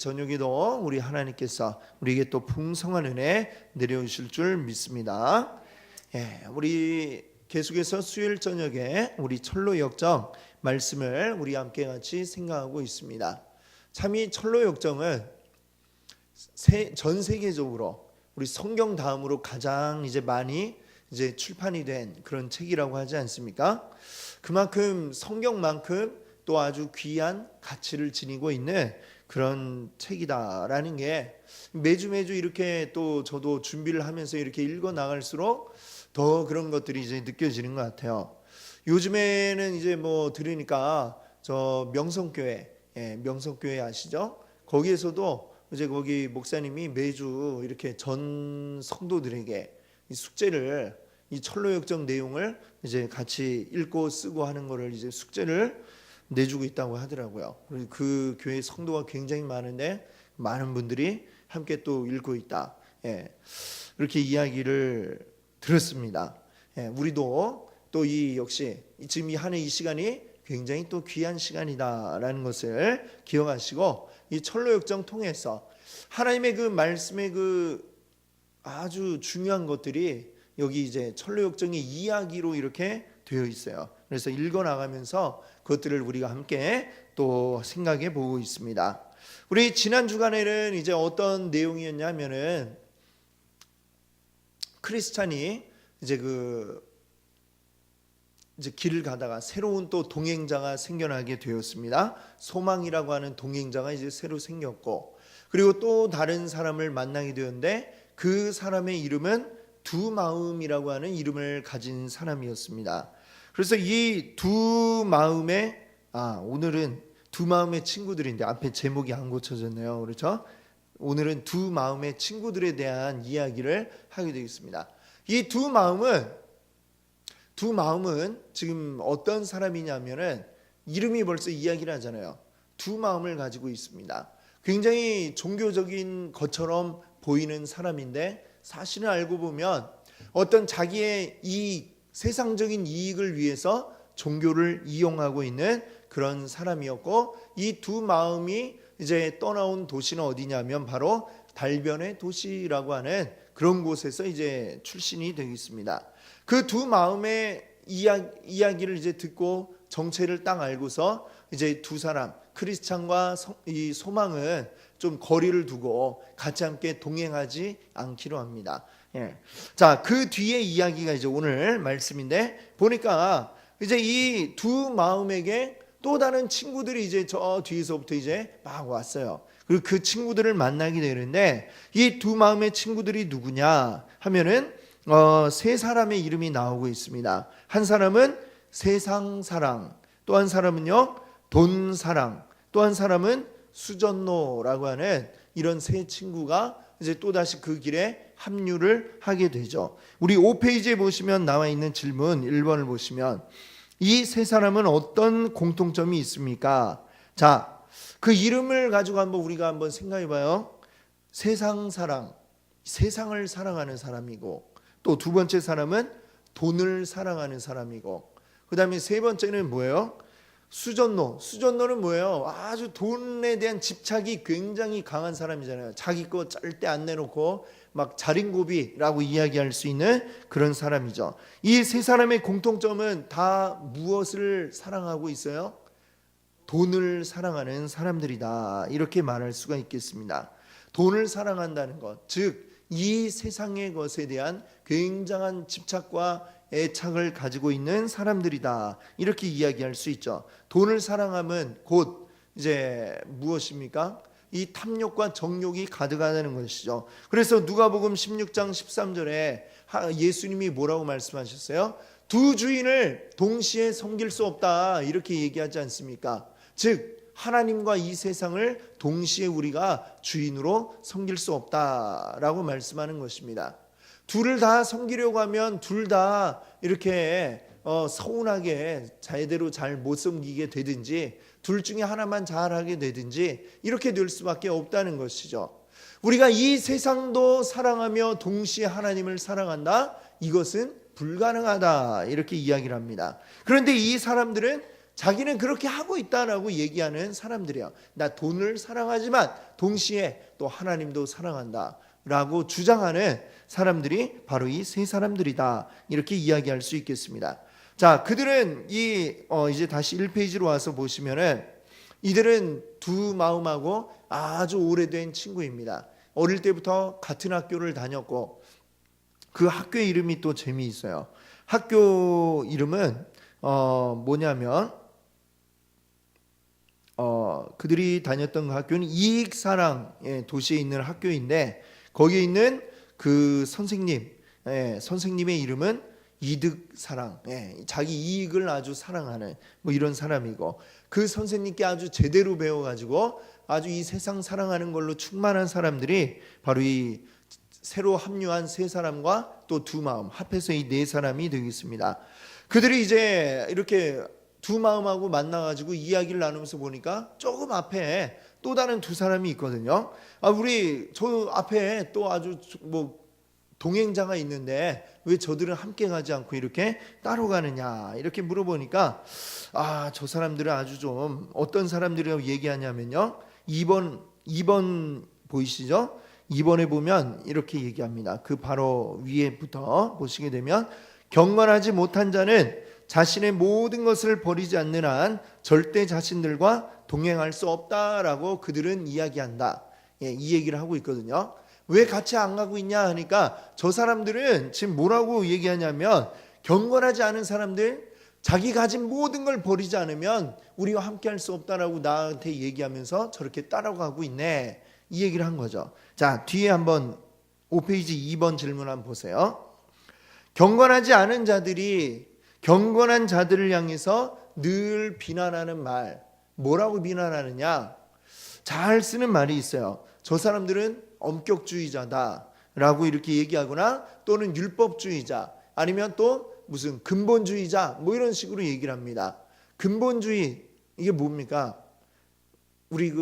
저녁에도 우리 하나님께서 우리에게 또 풍성한 은혜 내려오실 줄 믿습니다. 우리 계속해서 수요일 저녁에 우리 철로 역정 말씀을 우리 함께 같이 생각하고 있습니다. 참 이 철로 역정은 전 세계적으로 우리 성경 다음으로 가장 많이 출판이 된 그런 책이라고 하지 않습니까? 그만큼 성경만큼 또 아주 귀한 가치를 지니고 있는 그런 책이다라는 게 매주 이렇게 또 저도 준비를 하면서 이렇게 읽어 나갈수록 더 그런 것들이 느껴지는 것 같아요. 요즘에는 뭐 들으니까 저 명성교회, 명성교회 아시죠? 거기에서도 거기 목사님이 매주 이렇게 전 성도들에게 이 숙제를, 이 철로역정 내용을 같이 읽고 쓰고 하는 거를 숙제를 내주고 있다고 하더라고요. 그 교회 성도가 굉장히 많은데 많은 분들이 함께 또 읽고 있다. 이렇게 이야기를 들었습니다. 우리도 또 이 역시 지금 이 한 해 이 시간이 굉장히 또 귀한 시간이다라는 것을 기억하시고 이 철로역정 통해서 하나님의 그 말씀의 그 아주 중요한 것들이 여기 철로역정의 이야기로 이렇게 되어 있어요. 그래서 읽어 나가면서 그것들을 우리가 함께 또 생각해 보고 있습니다. 우리 지난 주간에는 어떤 내용이었냐면은 크리스찬이 길을 가다가 새로운 또 동행자가 생겨나게 되었습니다. 소망이라고 하는 동행자가 새로 생겼고, 그리고 또 다른 사람을 만나게 되었는데 그 사람의 이름은 두 마음이라고 하는 이름을 가진 사람이었습니다. 그래서 이 두 마음의 오늘은 두 마음의 친구들인데 앞에 제목이 안 고쳐졌네요. 그렇죠? 오늘은 두 마음의 친구들에 대한 이야기를 하게 되겠습니다. 이 두 마음은 지금 어떤 사람이냐면은 이름이 벌써 이야기를 하잖아요. 두 마음을 가지고 있습니다. 굉장히 종교적인 것처럼 보이는 사람인데 사실은 알고 보면 어떤 자기의 세상적인 이익을 위해서 종교를 이용하고 있는 그런 사람이었고, 이 두 마음이 떠나온 도시는 어디냐면 바로 달변의 도시라고 하는 그런 곳에서 출신이 되겠습니다. 그 두 마음의 이야기를 듣고 정체를 딱 알고서 두 사람, 크리스찬과 이 소망은 좀 거리를 두고 같이 함께 동행하지 않기로 합니다. 자, 그 뒤에 이야기가 오늘 말씀인데 보니까 이 두 마음에게 또 다른 친구들이 저 뒤에서부터 막 왔어요. 그리고 그 친구들을 만나게 되는데 이 두 마음의 친구들이 누구냐 하면은 세 사람의 이름이 나오고 있습니다. 한 사람은 세상 사랑, 또 한 사람은요 돈 사랑, 또 한 사람은 수전노라고 하는 이런 세 친구가 또다시 그 길에 합류를 하게 되죠. 우리 5페이지에 보시면 나와 있는 질문 1번을 보시면 이 세 사람은 어떤 공통점이 있습니까? 자, 그 이름을 가지고 우리가 한번 생각해 봐요. 세상 사랑, 세상을 사랑하는 사람이고, 또 두 번째 사람은 돈을 사랑하는 사람이고, 그 다음에 세 번째는 뭐예요? 수전노는 뭐예요? 아주 돈에 대한 집착이 굉장히 강한 사람이잖아요. 자기 거 절대 안 내놓고 막 자린고비라고 이야기할 수 있는 그런 사람이죠. 이 세 사람의 공통점은 다 무엇을 사랑하고 있어요? 돈을 사랑하는 사람들이다, 이렇게 말할 수가 있겠습니다. 돈을 사랑한다는 것, 즉 이 세상의 것에 대한 굉장한 집착과 애착을 가지고 있는 사람들이다, 이렇게 이야기할 수 있죠. 돈을 사랑하면 곧 무엇입니까? 이 탐욕과 정욕이 가득하다는 것이죠. 그래서 누가복음 16장 13절에 예수님이 뭐라고 말씀하셨어요? 두 주인을 동시에 섬길 수 없다, 이렇게 얘기하지 않습니까? 즉 하나님과 이 세상을 동시에 우리가 주인으로 섬길 수 없다라고 말씀하는 것입니다. 둘을 다 섬기려고 하면 둘 다 이렇게 서운하게 제대로 잘 못 섬기게 되든지, 둘 중에 하나만 잘하게 되든지 이렇게 될 수밖에 없다는 것이죠. 우리가 이 세상도 사랑하며 동시에 하나님을 사랑한다, 이것은 불가능하다, 이렇게 이야기를 합니다. 그런데 이 사람들은 자기는 그렇게 하고 있다라고 얘기하는 사람들이에요. 나 돈을 사랑하지만 동시에 또 하나님도 사랑한다 라고 주장하는 사람들이 바로 이 세 사람들이다, 이렇게 이야기할 수 있겠습니다. 자, 그들은 이제 다시 1페이지로 와서 보시면은 이들은 두 마음하고 아주 오래된 친구입니다. 어릴 때부터 같은 학교를 다녔고, 그 학교의 이름이 또 재미있어요. 학교 이름은 뭐냐면 그들이 다녔던 그 학교는 이익사랑 도시에 있는 학교인데, 거기에 있는 그 선생님의 이름은 이득사랑, 자기 이익을 아주 사랑하는 뭐 이런 사람이고, 그 선생님께 아주 제대로 배워가지고 아주 이 세상 사랑하는 걸로 충만한 사람들이 바로 이 새로 합류한 세 사람과 또 두 마음, 합해서 이 네 사람이 되겠습니다. 그들이 이제 이렇게 두 마음하고 만나가지고 이야기를 나누면서 보니까 조금 앞에 또 다른 두 사람이 있거든요. 우리 저 앞에 또 아주 뭐 동행자가 있는데 왜 저들은 함께 가지 않고 이렇게 따로 가느냐, 이렇게 물어보니까 저 사람들은 아주 좀 어떤 사람들이라고 얘기하냐면요, 2번 보이시죠? 2번에 보면 이렇게 얘기합니다. 그 바로 위에부터 보시게 되면, 경건하지 못한 자는 자신의 모든 것을 버리지 않는 한 절대 자신들과 동행할 수 없다라고 그들은 이야기한다. 이 얘기를 하고 있거든요. 왜 같이 안 가고 있냐 하니까, 저 사람들은 지금 뭐라고 얘기하냐면, 경건하지 않은 사람들, 자기 가진 모든 걸 버리지 않으면 우리와 함께 할 수 없다라고 나한테 얘기하면서 저렇게 따라가고 있네, 이 얘기를 한 거죠. 자, 뒤에 한번 5페이지 2번 질문 한번 보세요. 경건하지 않은 자들이 경건한 자들을 향해서 늘 비난하는 말, 뭐라고 비난하느냐? 잘 쓰는 말이 있어요. 저 사람들은 엄격주의자다 라고 이렇게 얘기하거나, 또는 율법주의자, 아니면 또 무슨 근본주의자, 뭐 이런 식으로 얘기를 합니다. 근본주의, 이게 뭡니까? 우리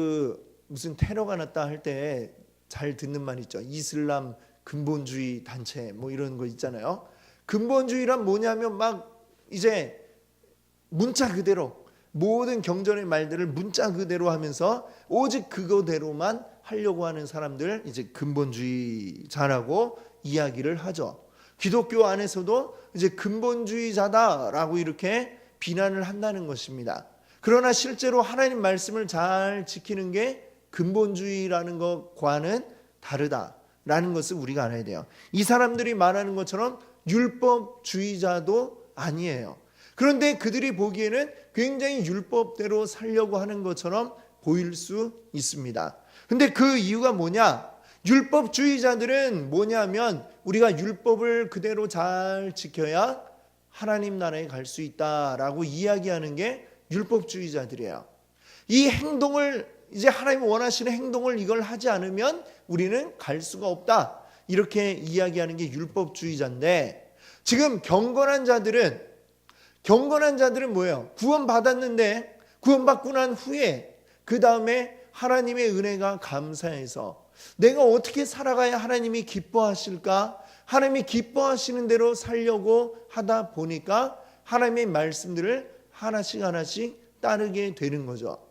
무슨 테러가 났다 할 때 잘 듣는 말 있죠. 이슬람 근본주의 단체 뭐 이런 거 있잖아요. 근본주의란 뭐냐면 막 이제 문자 그대로 모든 경전의 말들을 문자 그대로 하면서 오직 그거대로만 하려고 하는 사람들, 이제 근본주의자라고 이야기를 하죠. 기독교 안에서도 이제 근본주의자다라고 이렇게 비난을 한다는 것입니다. 그러나 실제로 하나님 말씀을 잘 지키는 게 근본주의라는 것과는 다르다라는 것을 우리가 알아야 돼요. 이 사람들이 말하는 것처럼 율법주의자도 아니에요. 그런데 그들이 보기에는 굉장히 율법대로 살려고 하는 것처럼 보일 수 있습니다. 근데 그 이유가 뭐냐? 율법주의자들은 뭐냐면, 우리가 율법을 그대로 잘 지켜야 하나님 나라에 갈 수 있다라고 이야기하는 게 율법주의자들이에요. 이 행동을, 이제 하나님 원하시는 행동을 이걸 하지 않으면 우리는 갈 수가 없다, 이렇게 이야기하는 게 율법주의자인데, 지금 경건한 자들은 뭐예요? 구원받았는데, 구원받고 난 후에 그 다음에 하나님의 은혜가 감사해서 내가 어떻게 살아가야 하나님이 기뻐하실까? 하나님이 기뻐하시는 대로 살려고 하다 보니까 하나님의 말씀들을 하나씩 따르게 되는 거죠.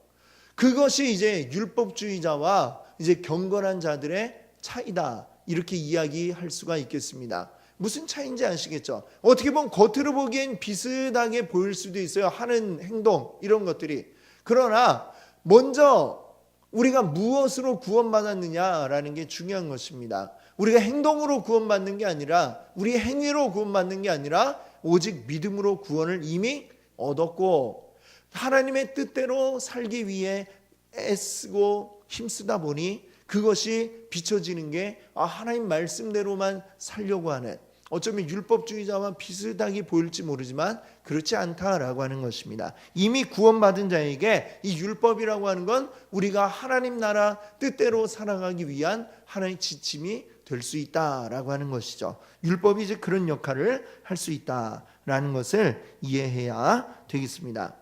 그것이 이제 율법주의자와 이제 경건한 자들의 차이다, 이렇게 이야기할 수가 있겠습니다. 무슨 차이인지 아시겠죠? 어떻게 보면 겉으로 보기엔 비슷하게 보일 수도 있어요. 하는 행동, 이런 것들이. 그러나 먼저 우리가 무엇으로 구원받았느냐라는 게 중요한 것입니다. 우리가 행동으로 구원받는 게 아니라, 우리 행위로 구원받는 게 아니라 오직 믿음으로 구원을 이미 얻었고, 하나님의 뜻대로 살기 위해 애쓰고 힘쓰다 보니 그것이 비춰지는 게 하나님 말씀대로만 살려고 하는, 어쩌면 율법주의자와 비슷하게 보일지 모르지만 그렇지 않다라고 하는 것입니다. 이미 구원받은 자에게 이 율법이라고 하는 건 우리가 하나님 나라 뜻대로 살아가기 위한 하나의 지침이 될 수 있다라고 하는 것이죠. 율법이 이제 그런 역할을 할 수 있다라는 것을 이해해야 되겠습니다.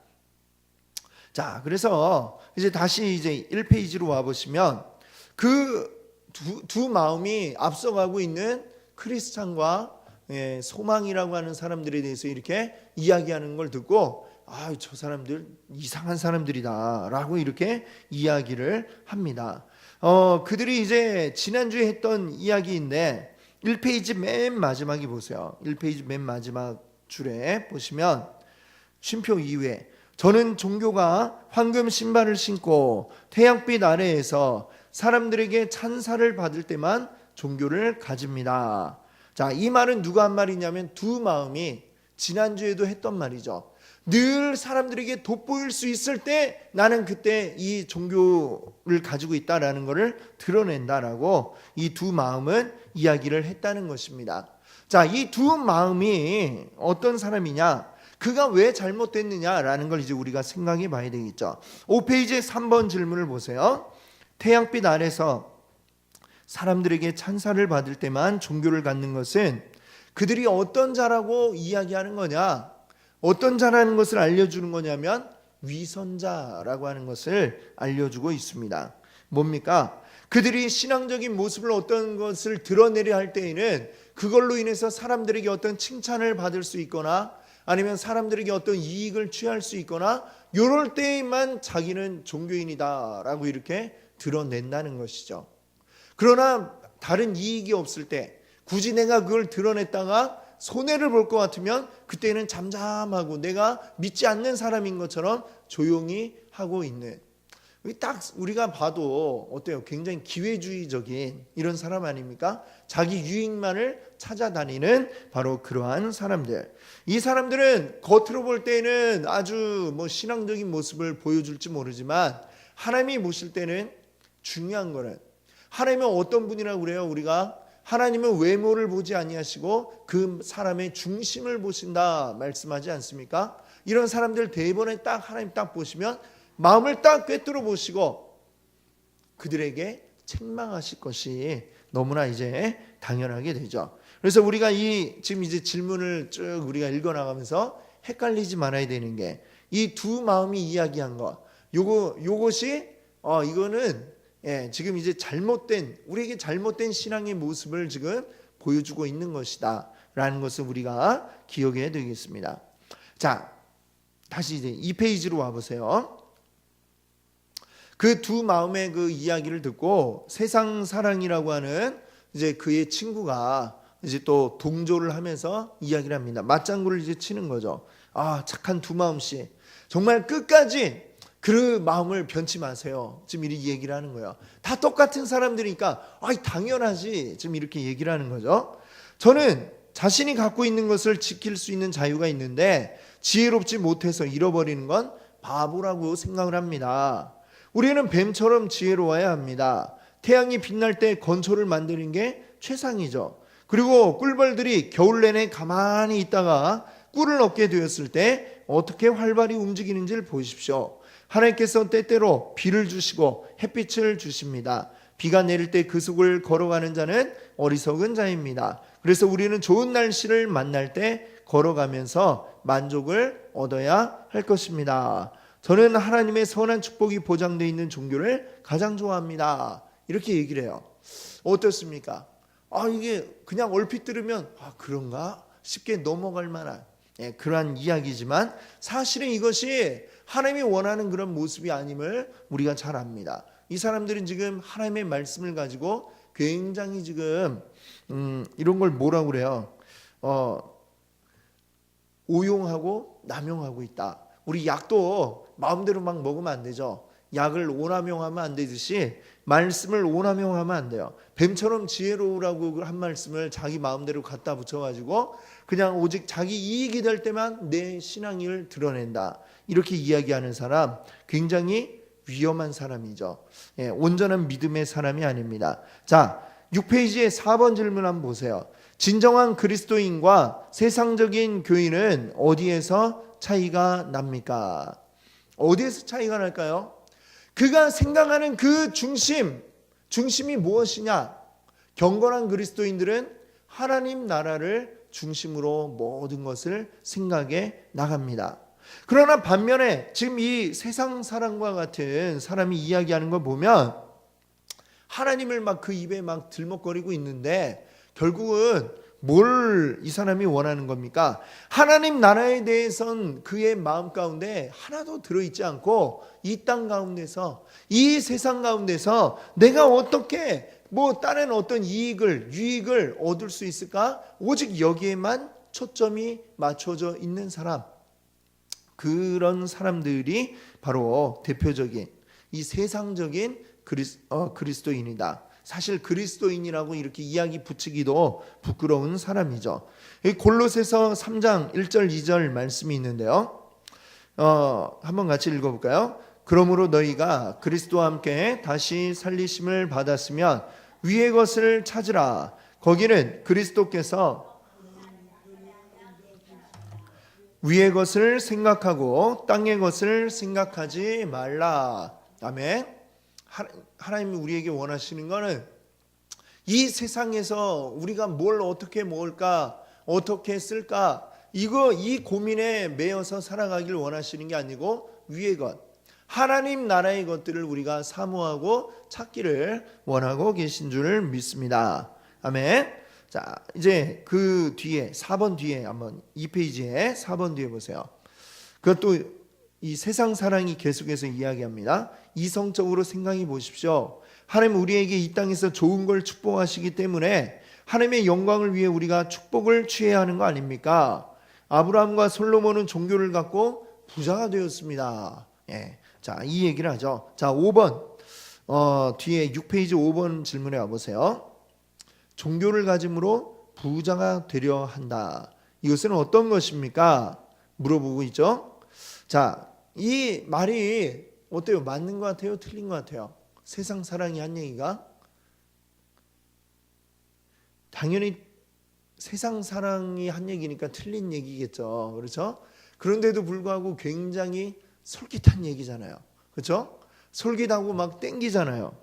자, 그래서 이제 다시 이제 1페이지로 와 보시면, 그 두 마음이 앞서가고 있는 크리스찬과 소망이라고 하는 사람들에 대해서 이렇게 이야기하는 걸 듣고, 저 사람들 이상한 사람들이다라고 이렇게 이야기를 합니다. 그들이 이제 지난주에 했던 이야기인데 1페이지 맨 마지막에 보세요. 1페이지 맨 마지막 줄에 보시면 쉼표 이후에 저는 종교가 황금 신발을 신고 태양빛 아래에서 사람들에게 찬사를 받을 때만 종교를 가집니다. 자, 이 말은 누가 한 말이냐면 두 마음이 지난주에도 했던 말이죠. 늘 사람들에게 돋보일 수 있을 때 나는 그때 이 종교를 가지고 있다라는 것을 드러낸다라고 이 두 마음은 이야기를 했다는 것입니다. 자, 이 두 마음이 어떤 사람이냐, 그가 왜 잘못됐느냐라는 걸 이제 우리가 생각해 봐야 되겠죠. 5페이지 3번 질문을 보세요. 태양빛 아래서 사람들에게 찬사를 받을 때만 종교를 갖는 것은 그들이 어떤 자라고 이야기하는 거냐, 어떤 자라는 것을 알려주는 거냐면 위선자라고 하는 것을 알려주고 있습니다. 뭡니까? 그들이 신앙적인 모습을 어떤 것을 드러내려 할 때에는 그걸로 인해서 사람들에게 어떤 칭찬을 받을 수 있거나 아니면 사람들에게 어떤 이익을 취할 수 있거나 이럴 때에만 자기는 종교인이다라고 이렇게 드러낸다는 것이죠. 그러나 다른 이익이 없을 때 굳이 내가 그걸 드러냈다가 손해를 볼 것 같으면 그때는 잠잠하고 내가 믿지 않는 사람인 것처럼 조용히 하고 있는, 딱 우리가 봐도 어때요? 굉장히 기회주의적인 이런 사람 아닙니까? 자기 유익만을 찾아다니는 바로 그러한 사람들. 이 사람들은 겉으로 볼 때는 아주 신앙적인 모습을 보여줄지 모르지만 하나님이 보실 때는 중요한 거는 하나님은 어떤 분이라고 그래요? 우리가 하나님은 외모를 보지 아니하시고 그 사람의 중심을 보신다 말씀하지 않습니까? 이런 사람들 대번에 딱 하나님 딱 보시면 마음을 딱 꿰뚫어 보시고 그들에게 책망하실 것이 너무나 이제 당연하게 되죠. 그래서 우리가 지금 이제 질문을 쭉 우리가 읽어 나가면서 헷갈리지 말아야 되는 게 이 두 마음이 이야기한 것, 요것이 이거는 지금 이제 우리에게 잘못된 신앙의 모습을 지금 보여주고 있는 것이다 라는 것을 우리가 기억해야 되겠습니다. 자, 다시 이제 2페이지로 와보세요. 그 두 마음의 그 이야기를 듣고 세상 사랑이라고 하는 이제 그의 친구가 이제 또 동조를 하면서 이야기를 합니다. 맞장구를 이제 치는 거죠. 착한 두 마음씨, 정말 끝까지 그 마음을 변치 마세요. 지금 이렇게 얘기를 하는 거예요. 다 똑같은 사람들이니까 당연하지. 지금 이렇게 얘기를 하는 거죠. 저는 자신이 갖고 있는 것을 지킬 수 있는 자유가 있는데 지혜롭지 못해서 잃어버리는 건 바보라고 생각을 합니다. 우리는 뱀처럼 지혜로워야 합니다. 태양이 빛날 때 건초를 만드는 게 최상이죠. 그리고 꿀벌들이 겨울 내내 가만히 있다가 꿀을 얻게 되었을 때 어떻게 활발히 움직이는지를 보십시오. 하나님께서 때때로 비를 주시고 햇빛을 주십니다. 비가 내릴 때 그 속을 걸어가는 자는 어리석은 자입니다. 그래서 우리는 좋은 날씨를 만날 때 걸어가면서 만족을 얻어야 할 것입니다. 저는 하나님의 선한 축복이 보장되어 있는 종교를 가장 좋아합니다. 이렇게 얘기를 해요. 어떻습니까? 이게 그냥 얼핏 들으면 그런가 쉽게 넘어갈 만한 그러한 이야기지만 사실은 이것이 하나님이 원하는 그런 모습이 아님을 우리가 잘 압니다. 이 사람들은 지금 하나님의 말씀을 가지고 굉장히 지금 이런 걸 뭐라고 그래요? 오용하고 남용하고 있다. 우리 약도 마음대로 막 먹으면 안 되죠. 약을 오남용하면 안 되듯이 말씀을 오남용하면 안 돼요. 뱀처럼 지혜로우라고 한 말씀을 자기 마음대로 갖다 붙여가지고 그냥 오직 자기 이익이 될 때만 내 신앙을 드러낸다. 이렇게 이야기하는 사람 굉장히 위험한 사람이죠. 온전한 믿음의 사람이 아닙니다. 자, 6페이지에 4번 질문 한번 보세요. 진정한 그리스도인과 세상적인 교인은 어디에서 차이가 납니까? 어디에서 차이가 날까요? 그가 생각하는 그 중심이 무엇이냐? 경건한 그리스도인들은 하나님 나라를 중심으로 모든 것을 생각해 나갑니다. 그러나 반면에 지금 이 세상 사람과 같은 사람이 이야기하는 걸 보면 하나님을 막 그 입에 막 들먹거리고 있는데 결국은 뭘 이 사람이 원하는 겁니까? 하나님 나라에 대해선 그의 마음 가운데 하나도 들어있지 않고 이 땅 가운데서, 이 세상 가운데서 내가 어떻게 다른 어떤 유익을 얻을 수 있을까? 오직 여기에만 초점이 맞춰져 있는 사람, 그런 사람들이 바로 대표적인 이 세상적인 그리스도인이다. 사실 그리스도인이라고 이렇게 이야기 붙이기도 부끄러운 사람이죠. 골로새서 3장 1절 2절 말씀이 있는데요. 한번 같이 읽어볼까요? 그러므로 너희가 그리스도와 함께 다시 살리심을 받았으면 위의 것을 찾으라. 거기는 그리스도께서 위의 것을 생각하고 땅의 것을 생각하지 말라. 아멘. 하나님이 우리에게 원하시는 것은 이 세상에서 우리가 뭘 어떻게 먹을까, 어떻게 쓸까, 이 고민에 매여서 살아가길 원하시는 게 아니고 위의 것, 하나님 나라의 것들을 우리가 사모하고 찾기를 원하고 계신 줄 믿습니다. 아멘. 자, 이제 그 뒤에 4번 뒤에 한번 2페이지에 4번 뒤에 보세요. 그것도 이 세상 사랑이 계속해서 이야기합니다. 이성적으로 생각해 보십시오. 하나님 우리에게 이 땅에서 좋은 걸 축복하시기 때문에 하나님의 영광을 위해 우리가 축복을 취해야 하는 거 아닙니까? 아브라함과 솔로몬은 종교를 갖고 부자가 되었습니다. 예. 자, 이 얘기를 하죠. 자, 5번 뒤에 6페이지 5번 질문에 와보세요. 종교를 가짐으로 부자가 되려 한다. 이것은 어떤 것입니까? 물어보고 있죠. 자, 이 말이 어때요? 맞는 것 같아요? 틀린 것 같아요? 세상 사랑이 한 얘기가? 당연히 세상 사랑이 한 얘기니까 틀린 얘기겠죠. 그렇죠? 그런데도 불구하고 굉장히 솔깃한 얘기잖아요. 그렇죠? 솔깃하고 막 땡기잖아요.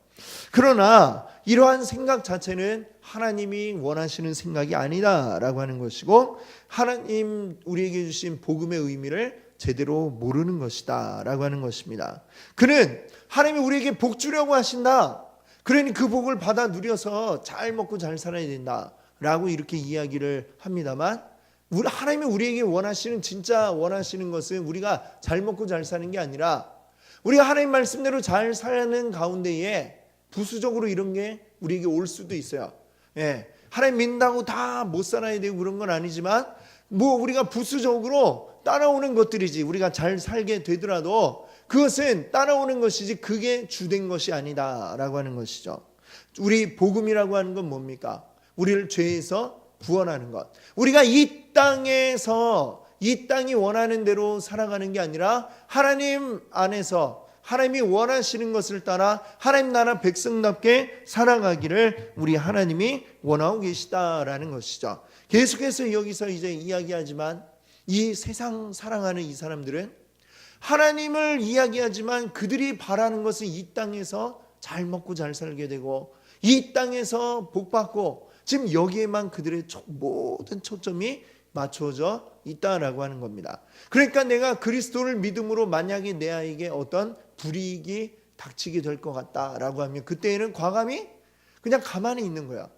그러나 이러한 생각 자체는 하나님이 원하시는 생각이 아니다라고 하는 것이고, 하나님 우리에게 주신 복음의 의미를 제대로 모르는 것이다 라고 하는 것입니다. 그는 하나님이 우리에게 복 주려고 하신다, 그러니 그 복을 받아 누려서 잘 먹고 잘 살아야 된다 라고 이렇게 이야기를 합니다만, 하나님이 우리에게 진짜 원하시는 것은 우리가 잘 먹고 잘 사는 게 아니라 우리가 하나님 말씀대로 잘 사는 가운데에 부수적으로 이런 게 우리에게 올 수도 있어요. 예, 하나님 믿는다고 다 못 살아야 되고 그런 건 아니지만 우리가 부수적으로 따라오는 것들이지, 우리가 잘 살게 되더라도 그것은 따라오는 것이지 그게 주된 것이 아니다 라고 하는 것이죠. 우리 복음이라고 하는 건 뭡니까? 우리를 죄에서 구원하는 것. 우리가 이 땅에서 이 땅이 원하는 대로 살아가는 게 아니라 하나님 안에서 하나님이 원하시는 것을 따라 하나님 나라 백성답게 살아가기를 우리 하나님이 원하고 계시다라는 것이죠. 계속해서 여기서 이제 이야기하지만 이 세상 사랑하는 이 사람들은 하나님을 이야기하지만 그들이 바라는 것은 이 땅에서 잘 먹고 잘 살게 되고 이 땅에서 복받고, 지금 여기에만 그들의 모든 초점이 맞춰져 있다라고 하는 겁니다. 그러니까 내가 그리스도를 믿음으로 만약에 내 아이에게 어떤 불이익이 닥치게 될 것 같다라고 하면 그때에는 과감히 그냥 가만히 있는 거야.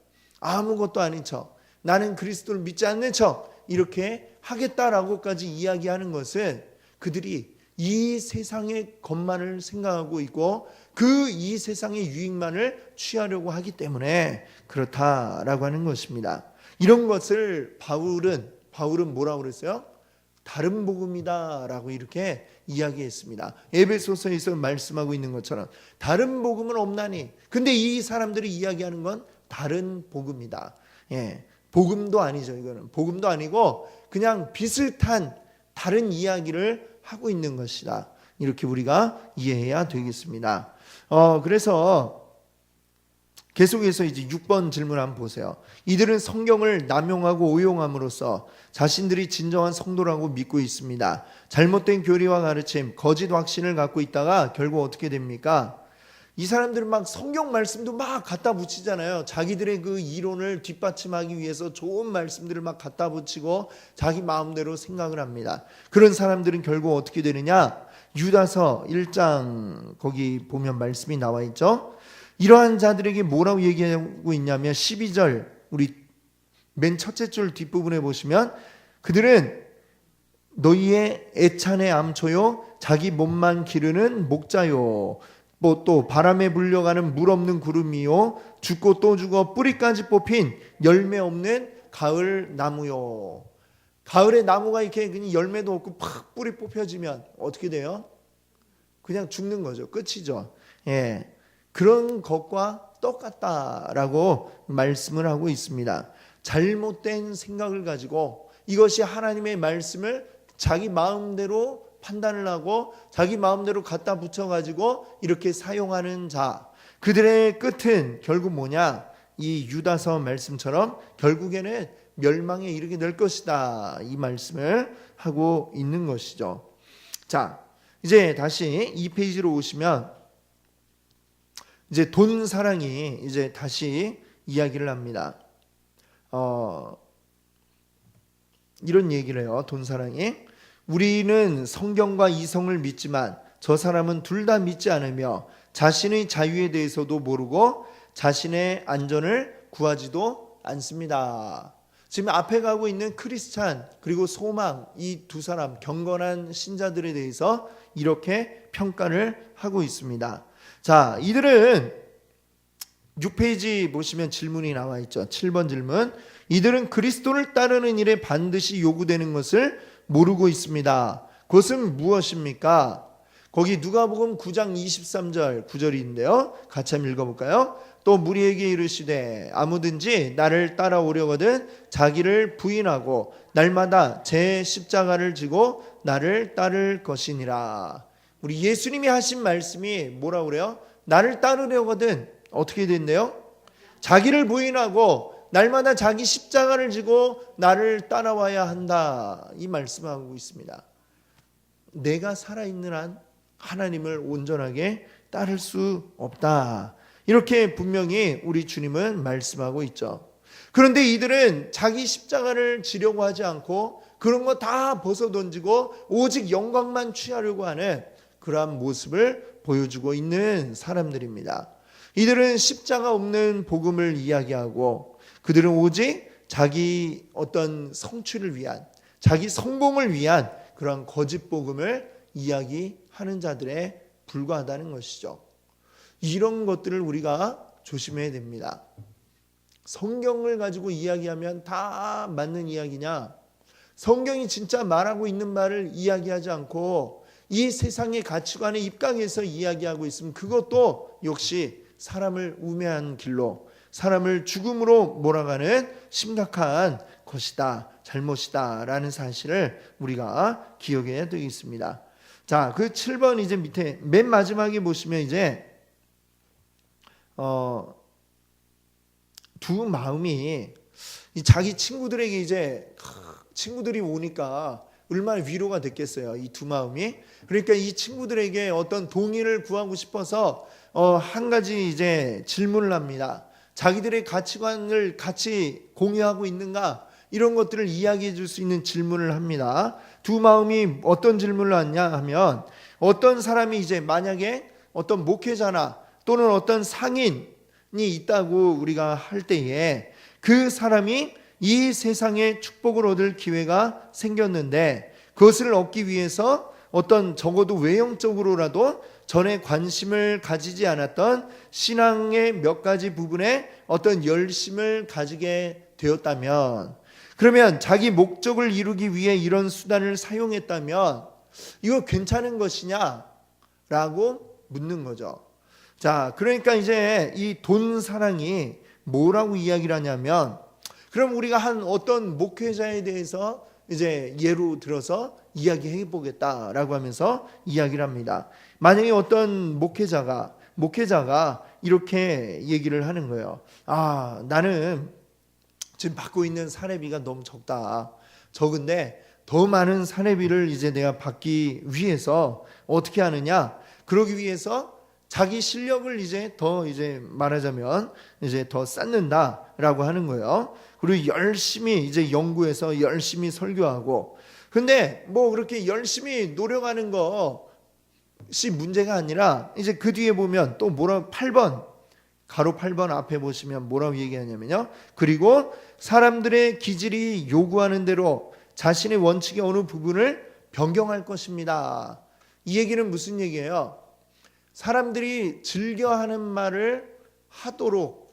아무것도 아닌 척, 나는 그리스도를 믿지 않는 척 이렇게 하겠다라고까지 이야기하는 것은 그들이 이 세상의 것만을 생각하고 있고 그 이 세상의 유익만을 취하려고 하기 때문에 그렇다라고 하는 것입니다. 이런 것을 바울은 뭐라고 그랬어요? 다른 복음이다라고 이렇게 이야기했습니다. 에베소서에서 말씀하고 있는 것처럼 다른 복음은 없나니, 근데 이 사람들이 이야기하는 건 다른 복음이다. 예, 복음도 아니죠. 이거는 복음도 아니고 그냥 비슷한 다른 이야기를 하고 있는 것이다. 이렇게 우리가 이해해야 되겠습니다. 그래서 계속해서 이제 6번 질문 한번 보세요. 이들은 성경을 남용하고 오용함으로써 자신들이 진정한 성도라고 믿고 있습니다. 잘못된 교리와 가르침, 거짓 확신을 갖고 있다가 결국 어떻게 됩니까? 이 사람들은 막 성경 말씀도 막 갖다 붙이잖아요. 자기들의 그 이론을 뒷받침하기 위해서 좋은 말씀들을 막 갖다 붙이고 자기 마음대로 생각을 합니다. 그런 사람들은 결국 어떻게 되느냐? 유다서 1장 거기 보면 말씀이 나와 있죠. 이러한 자들에게 뭐라고 얘기하고 있냐면 12절 우리 맨 첫째 줄 뒷부분에 보시면 그들은 너희의 애찬의 암초요 자기 몸만 기르는 목자요 뭐 또 바람에 불려가는 물 없는 구름이요 죽고 또 죽어 뿌리까지 뽑힌 열매 없는 가을 나무요. 가을에 나무가 이렇게 그냥 열매도 없고 팍 뿌리 뽑혀지면 어떻게 돼요? 그냥 죽는 거죠. 끝이죠. 예, 그런 것과 똑같다라고 말씀을 하고 있습니다. 잘못된 생각을 가지고 이것이 하나님의 말씀을 자기 마음대로 판단을 하고 자기 마음대로 갖다 붙여가지고 이렇게 사용하는 자, 그들의 끝은 결국 뭐냐? 이 유다서 말씀처럼 결국에는 멸망에 이르게 될 것이다, 이 말씀을 하고 있는 것이죠. 자, 이제 다시 이 페이지로 오시면 이제 돈 사랑이 이제 다시 이야기를 합니다. 이런 얘기를 해요. 돈 사랑이 우리는 성경과 이성을 믿지만 저 사람은 둘 다 믿지 않으며 자신의 자유에 대해서도 모르고 자신의 안전을 구하지도 않습니다. 지금 앞에 가고 있는 크리스찬 그리고 소망, 이 두 사람 경건한 신자들에 대해서 이렇게 평가를 하고 있습니다. 자, 이들은 6페이지 보시면 질문이 나와 있죠. 7번 질문. 이들은 그리스도를 따르는 일에 반드시 요구되는 것을 모르고 있습니다. 그것은 무엇입니까? 거기 누가복음 9장 23절 9절인데요. 같이 한번 읽어볼까요? 또 무리에게 이르시되 아무든지 나를 따라오려거든 자기를 부인하고 날마다 제 십자가를 지고 나를 따를 것이니라. 우리 예수님이 하신 말씀이 뭐라고 그래요? 나를 따르려거든 어떻게 된대요? 자기를 부인하고 날마다 자기 십자가를 지고 나를 따라와야 한다, 이 말씀하고 있습니다. 내가 살아있는 한 하나님을 온전하게 따를 수 없다, 이렇게 분명히 우리 주님은 말씀하고 있죠. 그런데 이들은 자기 십자가를 지려고 하지 않고 그런 거 다 벗어던지고 오직 영광만 취하려고 하는 그러한 모습을 보여주고 있는 사람들입니다. 이들은 십자가 없는 복음을 이야기하고 그들은 오직 자기 어떤 성취를 위한, 자기 성공을 위한 그러한 거짓 복음을 이야기하는 자들에 불과하다는 것이죠. 이런 것들을 우리가 조심해야 됩니다. 성경을 가지고 이야기하면 다 맞는 이야기냐? 성경이 진짜 말하고 있는 말을 이야기하지 않고 이 세상의 가치관에 입각해서 이야기하고 있으면 그것도 역시 사람을 우매한 길로, 사람을 죽음으로 몰아가는 심각한 것이다, 잘못이다 라는 사실을 우리가 기억해야 되겠습니다. 자, 그 7번 이제 밑에 맨 마지막에 보시면 이제 두 마음이 자기 친구들에게 이제 친구들이 오니까 얼마나 위로가 됐겠어요, 이 두 마음이. 그러니까 이 친구들에게 어떤 동의를 구하고 싶어서 한 가지 이제 질문을 합니다. 자기들의 가치관을 같이 공유하고 있는가, 이런 것들을 이야기해 줄 수 있는 질문을 합니다. 두 마음이 어떤 질문을 하냐 하면, 어떤 사람이 이제 만약에 어떤 목회자나 또는 어떤 상인이 있다고 우리가 할 때에 그 사람이 이 세상에 축복을 얻을 기회가 생겼는데 그것을 얻기 위해서 어떤 적어도 외형적으로라도 전에 관심을 가지지 않았던 신앙의 몇 가지 부분에 어떤 열심을 가지게 되었다면, 그러면 자기 목적을 이루기 위해 이런 수단을 사용했다면 이거 괜찮은 것이냐라고 묻는 거죠. 자, 그러니까 이제 이 돈 사랑이 뭐라고 이야기를 하냐면, 그럼 우리가 한 어떤 목회자에 대해서 이제 예로 들어서 이야기해 보겠다라고 하면서 이야기를 합니다. 만약에 어떤 목회자가 이렇게 얘기를 하는 거예요. 아, 나는 지금 받고 있는 사례비가 너무 적은데 더 많은 사례비를 이제 내가 받기 위해서 어떻게 하느냐? 그러기 위해서 자기 실력을 이제 더 이제 말하자면 이제 더 쌓는다라고 하는 거예요. 그리고 열심히 이제 연구해서 열심히 설교하고, 근데 뭐 그렇게 열심히 노력하는 것이 문제가 아니라 이제 그 뒤에 보면 또 뭐라 8번 가로 8번 앞에 보시면 뭐라고 얘기하냐면요. 그리고 사람들의 기질이 요구하는 대로 자신의 원칙의 어느 부분을 변경할 것입니다. 이 얘기는 무슨 얘기예요? 사람들이 즐겨하는 말을 하도록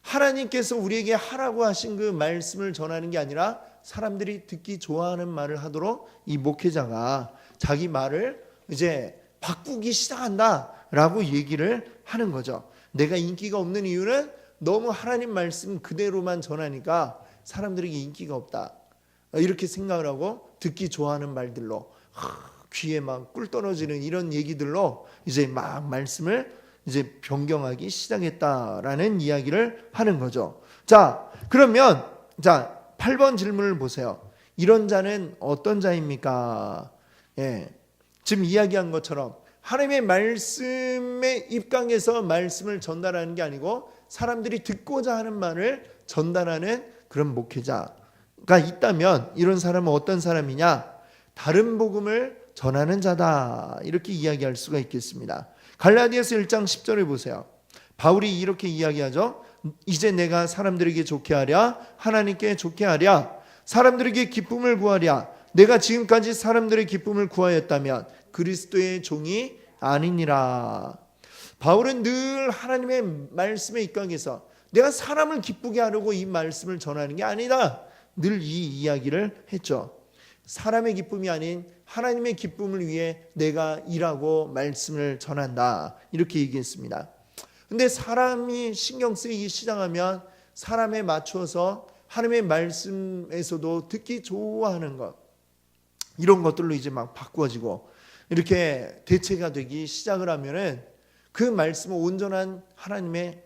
하나님께서 우리에게 하라고 하신 그 말씀을 전하는 게 아니라 사람들이 듣기 좋아하는 말을 하도록 이 목회자가 자기 말을 이제 바꾸기 시작한다라고 얘기를 하는 거죠. 내가 인기가 없는 이유는 너무 하나님 말씀 그대로만 전하니까 사람들에게 인기가 없다. 이렇게 생각을 하고 듣기 좋아하는 말들로 귀에 막 꿀 떨어지는 이런 얘기들로 이제 막 말씀을 이제 변경하기 시작했다라는 이야기를 하는 거죠. 자, 그러면 8번 질문을 보세요. 이런 자는 어떤 자입니까? 지금 이야기한 것처럼 하나님의 말씀에 입각해서 말씀을 전달하는 게 아니고 사람들이 듣고자 하는 말을 전달하는 그런 목회자가 있다면 이런 사람은 어떤 사람이냐? 다른 복음을 전하는 자다. 이렇게 이야기할 수가 있겠습니다. 갈라디아서 1장 10절을 보세요. 바울이 이렇게 이야기하죠. 이제 내가 사람들에게 좋게 하랴 하나님께 좋게 하랴 사람들에게 기쁨을 구하랴 내가 지금까지 사람들의 기쁨을 구하였다면 그리스도의 종이 아니니라. 바울은 늘 하나님의 말씀에 입각해서 내가 사람을 기쁘게 하려고 이 말씀을 전하는 게 아니다. 늘 이 이야기를 했죠. 사람의 기쁨이 아닌 하나님의 기쁨을 위해 내가 일하고 말씀을 전한다. 이렇게 얘기했습니다. 근데 사람이 신경 쓰이기 시작하면 사람에 맞춰서 하나님의 말씀에서도 듣기 좋아하는 것 이런 것들로 이제 막 바꾸어지고 이렇게 대체가 되기 시작을 하면은 그 말씀은 온전한 하나님의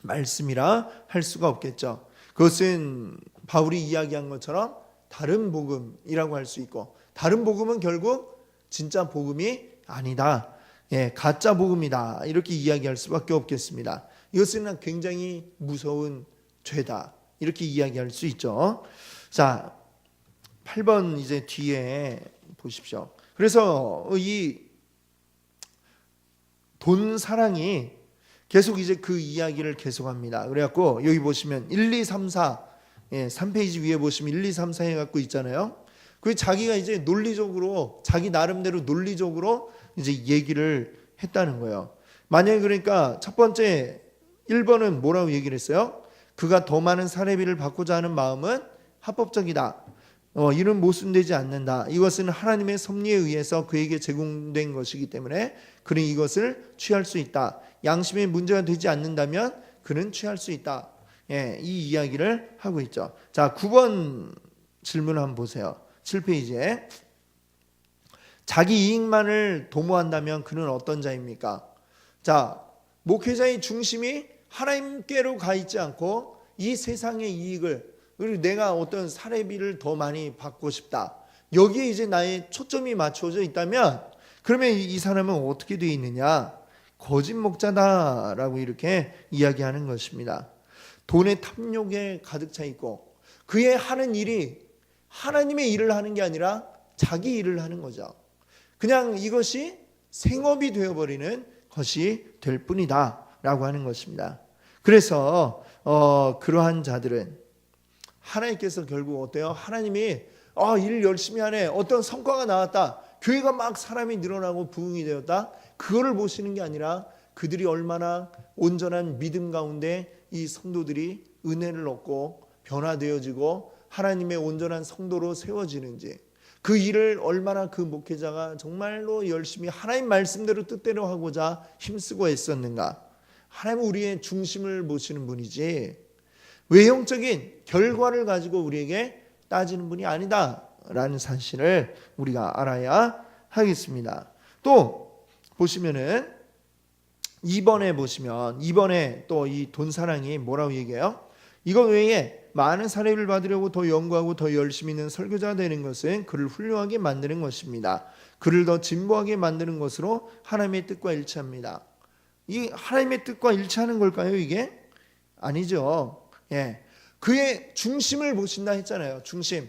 말씀이라 할 수가 없겠죠. 그것은 바울이 이야기한 것처럼 다른 복음이라고 할 수 있고 다른 복음은 결국 진짜 복음이 아니다. 가짜 복음이다. 이렇게 이야기할 수밖에 없겠습니다. 이것은 굉장히 무서운 죄다. 이렇게 이야기할 수 있죠. 자, 8번 이제 뒤에 보십시오. 그래서 이 돈 사랑이 계속 이제 그 이야기를 계속합니다. 그래갖고 여기 보시면 1, 2, 3, 4 3페이지 위에 보시면 1, 2, 3, 4 해갖고 있잖아요. 그 자기가 이제 논리적으로 자기 나름대로 논리적으로 이제 얘기를 했다는 거예요. 만약에 그러니까 첫 번째 1번은 뭐라고 얘기를 했어요? 그가 더 많은 사례비를 받고자 하는 마음은 합법적이다. 이는 모순되지 않는다. 이것은 하나님의 섭리에 의해서 그에게 제공된 것이기 때문에 그는 이것을 취할 수 있다. 양심에 문제가 되지 않는다면 그는 취할 수 있다. 이 이야기를 하고 있죠. 자, 9번 질문 한번 보세요. 7페이지에 자기 이익만을 도모한다면 그는 어떤 자입니까? 자, 목회자의 중심이 하나님께로 가 있지 않고 이 세상의 이익을 그리고 내가 어떤 사례비를 더 많이 받고 싶다. 여기에 이제 나의 초점이 맞춰져 있다면 그러면 이 사람은 어떻게 되어 있느냐? 거짓 목자다라고 이렇게 이야기하는 것입니다. 돈의 탐욕에 가득 차 있고 그의 하는 일이 하나님의 일을 하는 게 아니라 자기 일을 하는 거죠. 그냥 이것이 생업이 되어버리는 것이 될 뿐이다 라고 하는 것입니다. 그래서 그러한 자들은 하나님께서 결국 어때요? 하나님이 일 열심히 하네. 어떤 성과가 나왔다. 교회가 막 사람이 늘어나고 부흥이 되었다. 그거를 보시는 게 아니라 그들이 얼마나 온전한 믿음 가운데 이 성도들이 은혜를 얻고 변화되어지고 하나님의 온전한 성도로 세워지는지 그 일을 얼마나 그 목회자가 정말로 열심히 하나님 말씀대로 뜻대로 하고자 힘쓰고 애썼는가. 하나님은 우리의 중심을 보시는 분이지 외형적인 결과를 가지고 우리에게 따지는 분이 아니다라는 사실을 우리가 알아야 하겠습니다. 또 보시면은 2번에 보시면 2번에 또 이 돈 사랑이 뭐라고 얘기해요? 이거 외에 많은 사례를 받으려고 더 연구하고 더 열심히 있는 설교자가 되는 것은 그를 훌륭하게 만드는 것입니다. 그를 더 진보하게 만드는 것으로 하나님의 뜻과 일치합니다. 이 하나님의 뜻과 일치하는 걸까요? 이게? 아니죠. 그의 중심을 보신다 했잖아요. 중심.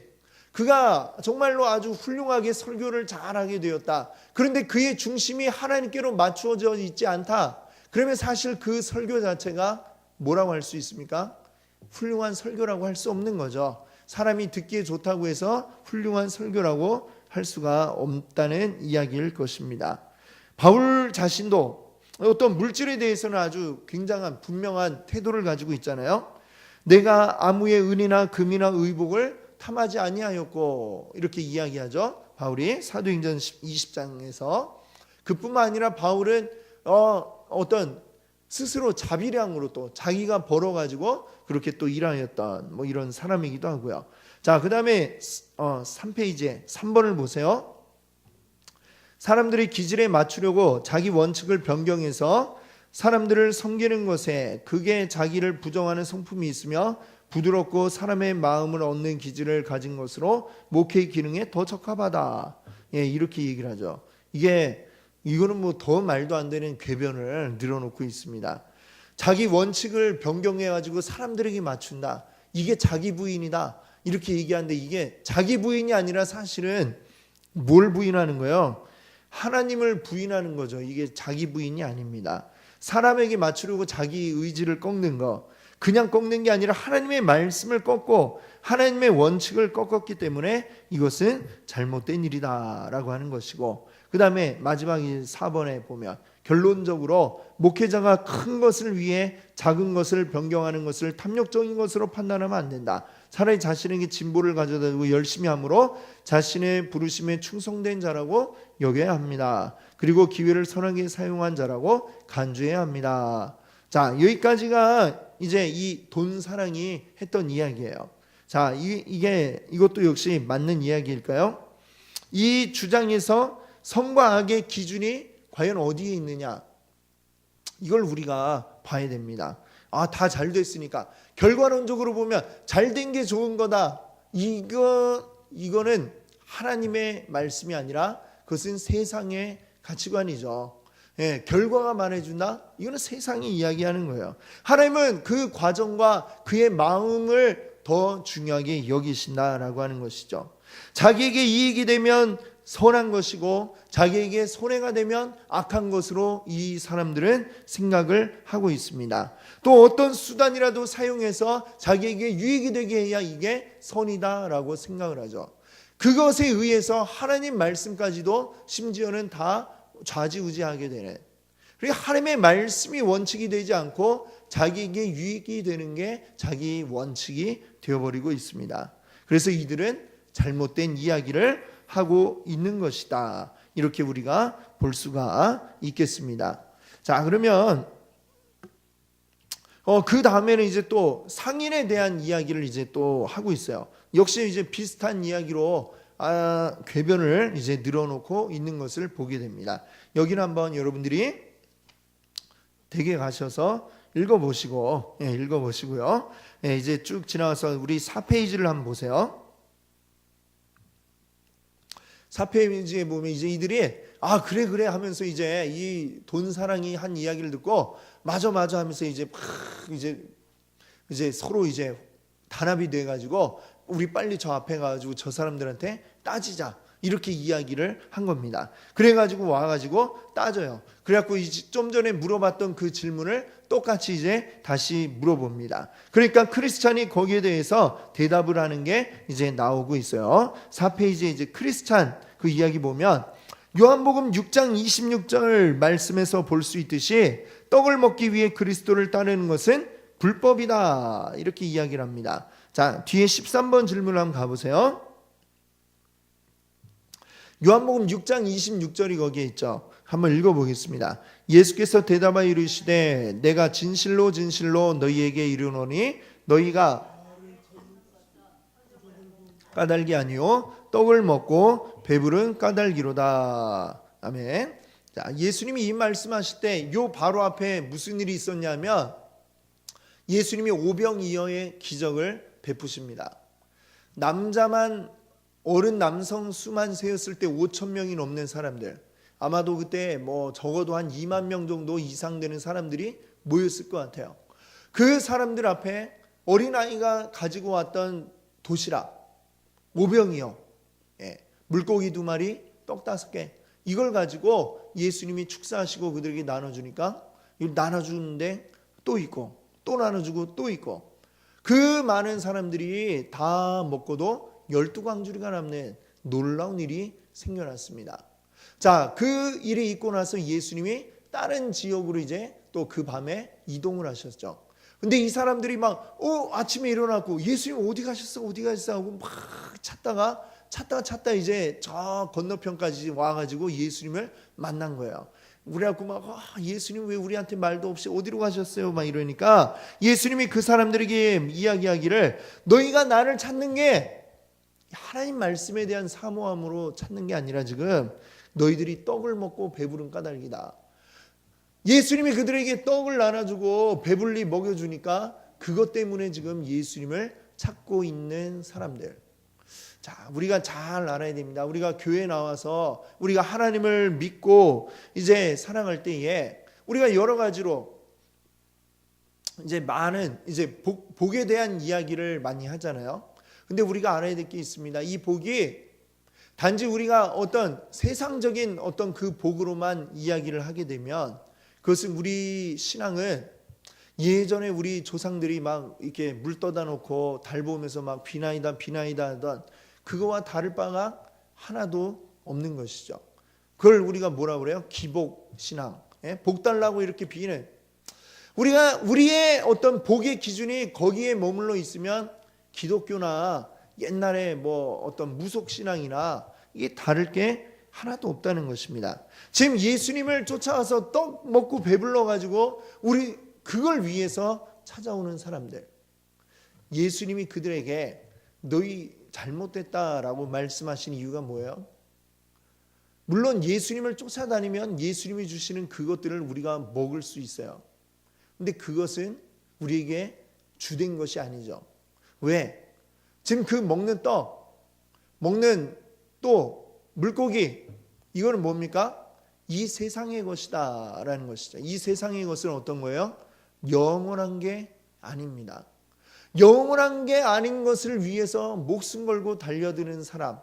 그가 정말로 아주 훌륭하게 설교를 잘하게 되었다. 그런데 그의 중심이 하나님께로 맞추어져 있지 않다. 그러면 사실 그 설교 자체가 뭐라고 할 수 있습니까? 훌륭한 설교라고 할 수 없는 거죠. 사람이 듣기에 좋다고 해서 훌륭한 설교라고 할 수가 없다는 이야기일 것입니다. 바울 자신도 어떤 물질에 대해서는 아주 굉장한 분명한 태도를 가지고 있잖아요. 내가 아무의 은이나 금이나 의복을 탐하지 아니하였고 이렇게 이야기하죠. 바울이 사도행전 20장에서. 그뿐만 아니라 바울은 어떤 스스로 자비량으로 또 자기가 벌어가지고 그렇게 또 일하였던 뭐 이런 사람이기도 하고요. 자, 그 다음에 3페이지에 3번을 보세요. 사람들이 기질에 맞추려고 자기 원칙을 변경해서 사람들을 섬기는 것에 그게 자기를 부정하는 성품이 있으며 부드럽고 사람의 마음을 얻는 기질을 가진 것으로 목회의 기능에 더 적합하다. 예, 이렇게 얘기를 하죠. 이거는 뭐 더 말도 안 되는 궤변을 늘어놓고 있습니다. 자기 원칙을 변경해 가지고 사람들에게 맞춘다. 이게 자기 부인이다. 이렇게 얘기하는데 이게 자기 부인이 아니라 사실은 뭘 부인하는 거예요? 하나님을 부인하는 거죠. 이게 자기 부인이 아닙니다. 사람에게 맞추려고 자기 의지를 꺾는 거, 그냥 꺾는 게 아니라 하나님의 말씀을 꺾고 하나님의 원칙을 꺾었기 때문에 이것은 잘못된 일이다라고 하는 것이고, 그 다음에 마지막 4번에 보면 결론적으로 목회자가 큰 것을 위해 작은 것을 변경하는 것을 탐욕적인 것으로 판단하면 안 된다. 차라리 자신에게 진보를 가져다 두고 열심히 함으로 자신의 부르심에 충성된 자라고 여겨야 합니다. 그리고 기회를 선하게 사용한 자라고 간주해야 합니다. 자, 여기까지가 이제 이 돈 사랑이 했던 이야기예요. 자, 이것도 역시 맞는 이야기일까요? 이 주장에서 선과 악의 기준이 과연 어디에 있느냐? 이걸 우리가 봐야 됩니다. 다 잘 됐으니까 결과론적으로 보면 잘된 게 좋은 거다. 이거는 하나님의 말씀이 아니라 그것은 세상의 가치관이죠. 예, 결과가 말해준다? 이거는 세상이 이야기하는 거예요. 하나님은 그 과정과 그의 마음을 더 중요하게 여기신다라고 하는 것이죠. 자기에게 이익이 되면 선한 것이고 자기에게 손해가 되면 악한 것으로 이 사람들은 생각을 하고 있습니다. 또 어떤 수단이라도 사용해서 자기에게 유익이 되게 해야 이게 선이다라고 생각을 하죠. 그것에 의해서 하나님 말씀까지도 심지어는 다 좌지우지하게 되는, 그리고 하나님의 말씀이 원칙이 되지 않고 자기에게 유익이 되는 게 자기 원칙이 되어버리고 있습니다. 그래서 이들은 잘못된 이야기를 하고 있는 것이다. 이렇게 우리가 볼 수가 있겠습니다. 자, 그러면 그 다음에는 이제 또 상인에 대한 이야기를 이제 또 하고 있어요. 역시 이제 비슷한 이야기로 궤변을 이제 늘어놓고 있는 것을 보게 됩니다. 여기는 한번 여러분들이 댁에 가셔서 읽어보시고요. 이제 쭉 지나가서 우리 4페이지를 한번 보세요. 4페이지에 보면 이제 이들이 그래 하면서 이제 이 돈 사랑이 한 이야기를 듣고 맞아 하면서 이제 서로 이제 단합이 돼 가지고 우리 빨리 저 앞에 가지고 저 사람들한테 따지자, 이렇게 이야기를 한 겁니다. 그래가지고 와가지고 따져요. 그래갖고 좀 전에 물어봤던 그 질문을 똑같이 이제 다시 물어봅니다. 그러니까 크리스찬이 거기에 대해서 대답을 하는 게 이제 나오고 있어요. 4페이지에 이제 크리스찬 그 이야기 보면 요한복음 6장 26절 말씀에서 볼 수 있듯이 떡을 먹기 위해 그리스도를 따르는 것은 불법이다, 이렇게 이야기를 합니다. 자, 뒤에 13번 질문을 한번 가보세요. 요한복음 6장 26절이 거기에 있죠. 한번 읽어보겠습니다. 예수께서 대답하여 이르시되 내가 진실로 진실로 너희에게 이르노니 너희가 까닭이 아니요 떡을 먹고 배부른 까닭이로다. 아멘. 자, 예수님이 이 말씀하실 때 요 바로 앞에 무슨 일이 있었냐면 예수님이 오병이어의 기적을 베푸십니다. 남자만 어른 남성 수만 세었을 때 5천 명이 넘는 사람들, 아마도 그때 뭐 적어도 한 2만 명 정도 이상 되는 사람들이 모였을 것 같아요. 그 사람들 앞에 어린아이가 가지고 왔던 도시락 오병이어, 물고기 2마리 떡 5개, 이걸 가지고 예수님이 축사하시고 그들에게 나눠주니까 이걸 나눠주는데 또 있고 또 나눠주고 또 있고 그 많은 사람들이 다 먹고도 12광주리가 남는 놀라운 일이 생겨났습니다. 자, 그 일이 있고 나서 예수님이 다른 지역으로 이제 또 그 밤에 이동을 하셨죠. 근데 이 사람들이 막 아침에 일어났고 예수님 어디 가셨어 어디 가셨어 하고 막 찾다가 이제 저 건너편까지 와가지고 예수님을 만난 거예요. 그래갖고 막 예수님 왜 우리한테 말도 없이 어디로 가셨어요 막 이러니까 예수님이 그 사람들에게 이야기하기를 너희가 나를 찾는 게 하나님 말씀에 대한 사모함으로 찾는 게 아니라 지금 너희들이 떡을 먹고 배부른 까닭이다. 예수님이 그들에게 떡을 나눠주고 배불리 먹여주니까 그것 때문에 지금 예수님을 찾고 있는 사람들. 자, 우리가 잘 알아야 됩니다. 우리가 교회에 나와서 우리가 하나님을 믿고 이제 살아갈 때에 우리가 여러 가지로 이제 많은 이제 복에 대한 이야기를 많이 하잖아요. 근데 우리가 알아야 될 게 있습니다. 이 복이 단지 우리가 어떤 세상적인 어떤 그 복으로만 이야기를 하게 되면 그것은 우리 신앙은 예전에 우리 조상들이 막 이렇게 물 떠다 놓고 달 보면서 막 비나이다 하던 그거와 다를 바가 하나도 없는 것이죠. 그걸 우리가 뭐라 그래요? 기복 신앙. 복 달라고 이렇게 비는 우리의 어떤 복의 기준이 거기에 머물러 있으면 기독교나 옛날에 뭐 어떤 무속 신앙이나 이게 다를 게 하나도 없다는 것입니다. 지금 예수님을 쫓아와서 떡 먹고 배불러 가지고 우리 그걸 위해서 찾아오는 사람들. 예수님이 그들에게 너희 잘못됐다라고 말씀하신 이유가 뭐예요? 물론 예수님을 쫓아다니면 예수님이 주시는 그것들을 우리가 먹을 수 있어요. 근데 그것은 우리에게 주된 것이 아니죠. 왜? 지금 그 먹는 떡, 먹는 또 물고기, 이거는 뭡니까? 이 세상의 것이다 라는 것이죠. 이 세상의 것은 어떤 거예요? 영원한 게 아닙니다. 영원한 게 아닌 것을 위해서 목숨 걸고 달려드는 사람,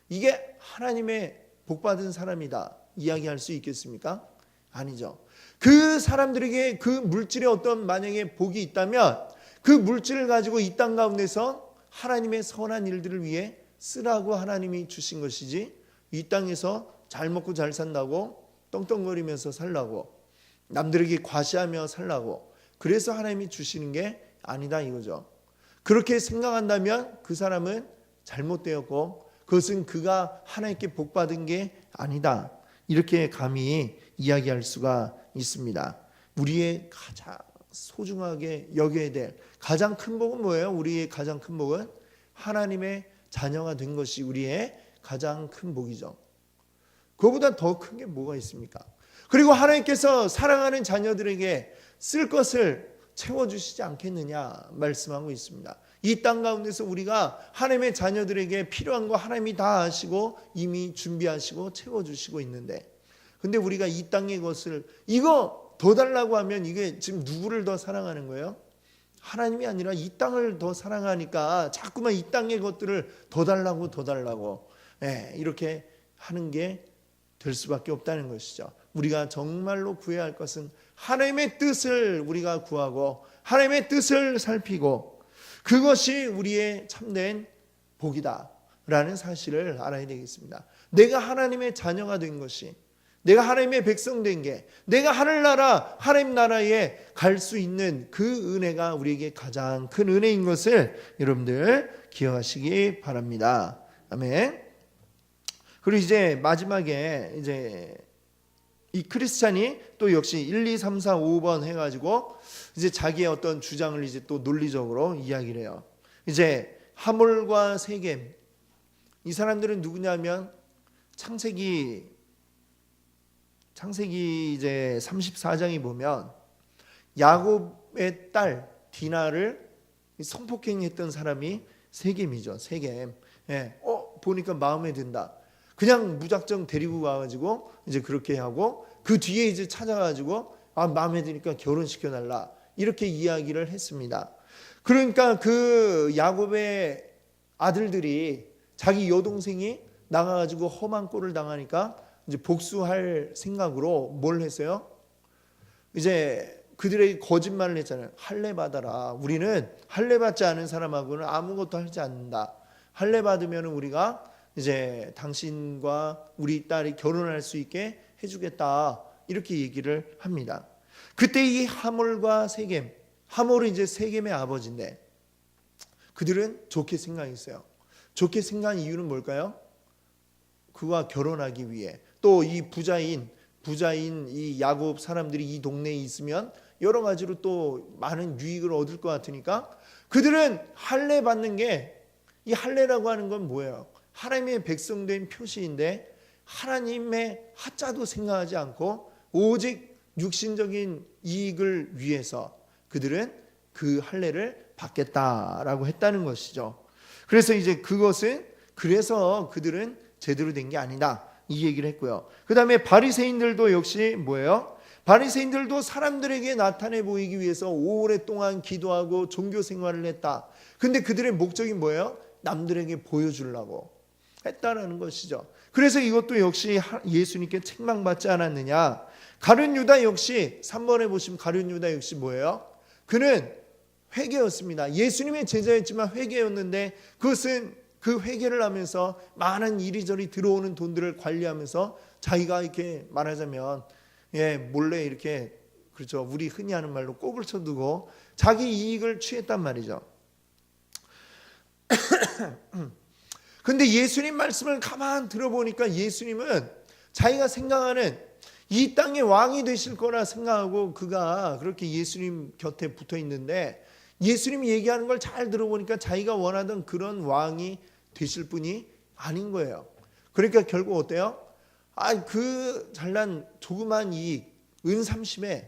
이게 하나님의 복받은 사람이다 이야기할 수 있겠습니까? 아니죠. 그 사람들에게 그 물질에 어떤 만약에 복이 있다면 그 물질을 가지고 이 땅 가운데서 하나님의 선한 일들을 위해 쓰라고 하나님이 주신 것이지 이 땅에서 잘 먹고 잘 산다고 떵떵거리면서 살라고 남들에게 과시하며 살라고 그래서 하나님이 주시는 게 아니다 이거죠. 그렇게 생각한다면 그 사람은 잘못되었고 그것은 그가 하나님께 복받은 게 아니다 이렇게 감히 이야기할 수가 있습니다. 우리의 가장 소중하게 여겨야 될 가장 큰 복은 뭐예요? 우리의 가장 큰 복은 하나님의 자녀가 된 것이 우리의 가장 큰 복이죠. 그거보다 더 큰 게 뭐가 있습니까? 그리고 하나님께서 사랑하는 자녀들에게 쓸 것을 채워주시지 않겠느냐 말씀하고 있습니다. 이 땅 가운데서 우리가 하나님의 자녀들에게 필요한 거 하나님이 다 아시고 이미 준비하시고 채워주시고 있는데 근데 우리가 이 땅의 것을 이거 더 달라고 하면 이게 지금 누구를 더 사랑하는 거예요? 하나님이 아니라 이 땅을 더 사랑하니까 자꾸만 이 땅의 것들을 더 달라고 이렇게 하는 게 될 수밖에 없다는 것이죠. 우리가 정말로 구해야 할 것은 하나님의 뜻을 우리가 구하고 하나님의 뜻을 살피고 그것이 우리의 참된 복이다라는 사실을 알아야 되겠습니다. 내가 하나님의 자녀가 된 것이 내가 하나님의 백성 된 게 내가 하늘나라 하나님 나라에 갈 수 있는 그 은혜가 우리에게 가장 큰 은혜인 것을 여러분들 기억하시기 바랍니다. 아멘. 그리고 이제 마지막에 이제 이 크리스찬이 또 역시 1, 2, 3, 4, 5번 해가지고 이제 자기의 어떤 주장을 이제 또 논리적으로 이야기를 해요. 이제 하몰과 세겜 이 사람들은 누구냐면 창세기 이제 34장에 보면 야곱의 딸 디나를 성폭행했던 사람이 세겜이죠. 세겜. 보니까 마음에 든다. 그냥 무작정 데리고 가가지고 이제 그렇게 하고 그 뒤에 이제 찾아가지고 마음에 드니까 결혼시켜달라 이렇게 이야기를 했습니다. 그러니까 그 야곱의 아들들이 자기 여동생이 나가가지고 험한 꼴을 당하니까 이제 복수할 생각으로 뭘 했어요? 이제 그들에게 거짓말을 했잖아요. 할례 받아라. 우리는 할례 받지 않은 사람하고는 아무것도 하지 않는다. 할례 받으면 우리가 이제 당신과 우리 딸이 결혼할 수 있게 해주겠다. 이렇게 얘기를 합니다. 그때 이 하몰과 세겜, 하몰은 이제 세겜의 아버지인데 그들은 좋게 생각했어요. 좋게 생각한 이유는 뭘까요? 그와 결혼하기 위해, 또 이 부자인 이 야곱 사람들이 이 동네에 있으면 여러 가지로 또 많은 유익을 얻을 것 같으니까 그들은 할례 받는 게, 이 할례라고 하는 건 뭐예요? 하나님의 백성된 표시인데 하나님의 하자도 생각하지 않고 오직 육신적인 이익을 위해서 그들은 그 할례를 받겠다라고 했다는 것이죠. 그래서 이제 그것은, 그래서 그들은 제대로 된 게 아니다, 이 얘기를 했고요. 그 다음에 바리새인들도 역시 뭐예요? 바리새인들도 사람들에게 나타내 보이기 위해서 오랫동안 기도하고 종교 생활을 했다. 근데 그들의 목적이 뭐예요? 남들에게 보여주려고 했다라는 것이죠. 그래서 이것도 역시 예수님께 책망받지 않았느냐. 가룟 유다 역시 3번에 보시면 가룟 유다 역시 뭐예요? 그는 회개였습니다. 예수님의 제자였지만 회개였는데 그것은 그 회개를 하면서 많은 이리저리 들어오는 돈들을 관리하면서 자기가 이렇게 말하자면 몰래 이렇게, 그렇죠, 우리 흔히 하는 말로 꼽을 쳐두고 자기 이익을 취했단 말이죠. 근데 예수님 말씀을 가만 들어보니까 예수님은 자기가 생각하는 이 땅의 왕이 되실 거라 생각하고 그가 그렇게 예수님 곁에 붙어 있는데 예수님이 얘기하는 걸 잘 들어보니까 자기가 원하던 그런 왕이 되실 분이 아닌 거예요. 그러니까 결국 어때요? 그 잘난 조그만 이익, 은 30에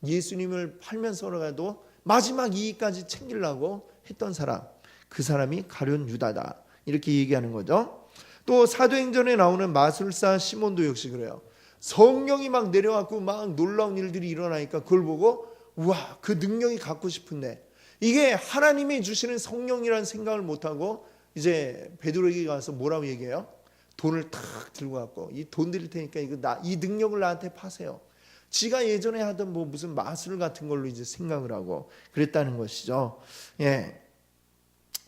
예수님을 팔면서라도 마지막 이익까지 챙기려고 했던 사람, 그 사람이 가룟 유다다, 이렇게 얘기하는 거죠. 또 사도행전에 나오는 마술사 시몬도 역시 그래요. 성령이 막 내려왔고 막 놀라운 일들이 일어나니까 그걸 보고 우와, 그 능력이 갖고 싶은데 이게 하나님이 주시는 성령이라는 생각을 못하고 이제 베드로에게 가서 뭐라고 얘기해요? 돈을 탁 들고 갖고 이 돈 드릴 테니까 이 능력을 나한테 파세요. 지가 예전에 하던 무슨 마술 같은 걸로 이제 생각을 하고 그랬다는 것이죠.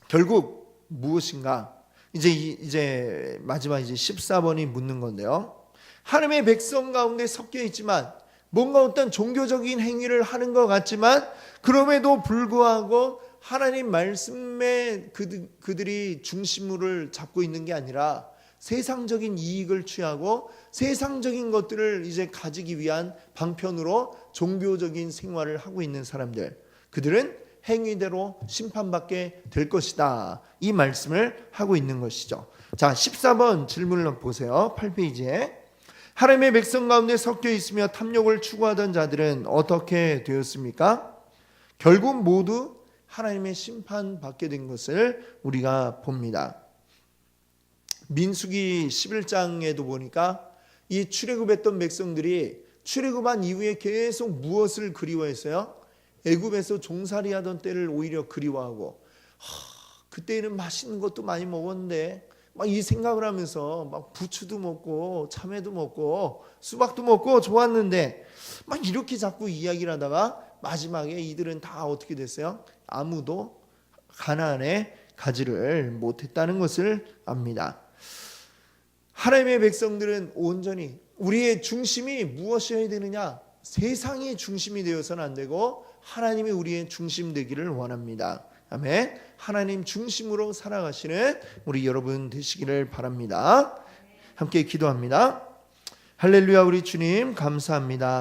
결국 무엇인가? 이제 마지막 이제 14번이 묻는 건데요. 하나님의 백성 가운데 섞여 있지만 뭔가 어떤 종교적인 행위를 하는 것 같지만 그럼에도 불구하고 하나님 말씀에 그들이 중심을 잡고 있는 게 아니라 세상적인 이익을 취하고 세상적인 것들을 이제 가지기 위한 방편으로 종교적인 생활을 하고 있는 사람들, 그들은 행위대로 심판받게 될 것이다, 이 말씀을 하고 있는 것이죠. 자, 14번 질문을 보세요. 8페이지에 하나님의 백성 가운데 섞여 있으며 탐욕을 추구하던 자들은 어떻게 되었습니까? 결국 모두 하나님의 심판받게 된 것을 우리가 봅니다. 민수기 11장에도 보니까 이 출애굽했던 백성들이 출애굽한 이후에 계속 무엇을 그리워했어요? 애굽에서 종살이하던 때를 오히려 그리워하고, 그때는 맛있는 것도 많이 먹었는데 막 이 생각을 하면서 막 부추도 먹고 참외도 먹고 수박도 먹고 좋았는데 막 이렇게 자꾸 이야기를 하다가 마지막에 이들은 다 어떻게 됐어요? 아무도 가나안에 가지를 못했다는 것을 압니다. 하나님의 백성들은 온전히 우리의 중심이 무엇이어야 되느냐? 세상의 중심이 되어서는 안 되고 하나님이 우리의 중심 되기를 원합니다. 아멘. 하나님 중심으로 살아가시는 우리 여러분 되시기를 바랍니다. 함께 기도합니다. 할렐루야. 우리 주님 감사합니다.